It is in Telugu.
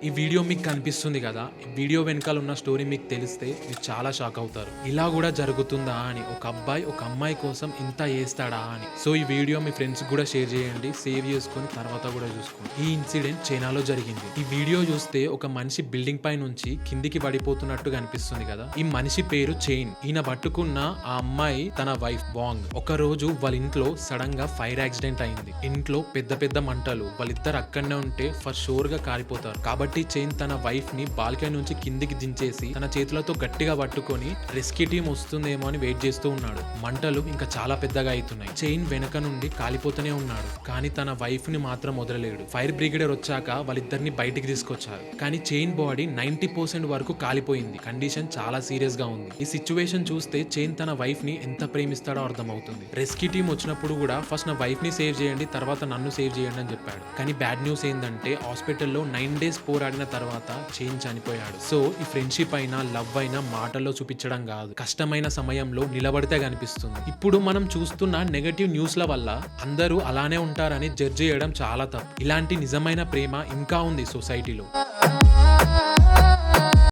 ఈ వీడియో మీకు కనిపిస్తుంది కదా, ఈ వీడియో వెనకాల ఉన్న స్టోరీ మీకు తెలిస్తే మీరు చాలా షాక్ అవుతారు. ఇలా కూడా జరుగుతుందా అని, ఒక అబ్బాయి ఒక అమ్మాయి కోసం ఇంత చేస్తాడా అని. సో ఈ వీడియో మీ ఫ్రెండ్స్ కూడా షేర్ చేయండి, సేవ్ చేసుకొని తర్వాత కూడా చూసుకోండి. ఈ ఇన్సిడెంట్ చైనాలో జరిగింది. ఈ వీడియో చూస్తే ఒక మనిషి బిల్డింగ్ పై నుంచి కిందికి పడిపోతున్నట్టు కనిపిస్తుంది కదా. ఈ మనిషి పేరు చైన్. ఈయన పట్టుకున్న ఆ అమ్మాయి తన వైఫ్ వాంగ్. ఒక రోజు వాళ్ళ ఇంట్లో సడన్ గా ఫైర్ యాక్సిడెంట్ అయింది. ఇంట్లో పెద్ద పెద్ద మంటలు. వాళ్ళిద్దరు అక్కడనే ఉంటే ఫర్ షూర్ గా కారిపోతారు. కాబట్టి చైన్ తన వైఫ్ ని బాల్కనీ నుంచి కిందికి దించేసి తన చేతులతో గట్టిగా పట్టుకొని రెస్క్యూ టీం వస్తుందేమో అని వెయిట్ చేస్తూ ఉన్నాడు. మంటలు ఇంకా చాలా పెద్దగా అవుతున్నాయి. చైన్ వెనక నుండి కాలిపోతూనే ఉన్నాడు, కానీ తన వైఫ్ ని మాత్రం వదలలేడు. ఫైర్ బ్రిగేడర్ వచ్చాక వాళ్ళిద్దరిని బయటికి తీసుకొచ్చారు, కానీ చైన్ బాడీ 90% వరకు కాలిపోయింది. కండిషన్ చాలా సీరియస్ గా ఉంది. ఈ సిచ్యువేషన్ చూస్తే చైన్ తన వైఫ్ ని ఎంత ప్రేమిస్తాడో అర్థమవుతుంది. రెస్క్యూ టీం వచ్చినప్పుడు కూడా ఫస్ట్ నా వైఫ్ ని సేవ్ చేయండి, తర్వాత నన్ను సేవ్ చేయండి అని చెప్పాడు. కానీ బ్యాడ్ న్యూస్ ఏంటంటే హాస్పిటల్లో 9 days పోరాడిన తర్వాత చైన్ చనిపోయాడు. సో ఈ ఫ్రెండ్షిప్ అయినా లవ్ అయినా మాటల్లో చూపించడం కాదు, కష్టమైన సమయంలో నిలబడితే కనిపిస్తుంది. ఇప్పుడు మనం చూస్తున్న నెగటివ్ న్యూస్ల వల్ల అందరూ అలానే ఉంటారని జడ్జ్ చేయడం చాలా తప్పు. ఇలాంటి నిజమైన ప్రేమ ఇంకా ఉంది సొసైటీలో.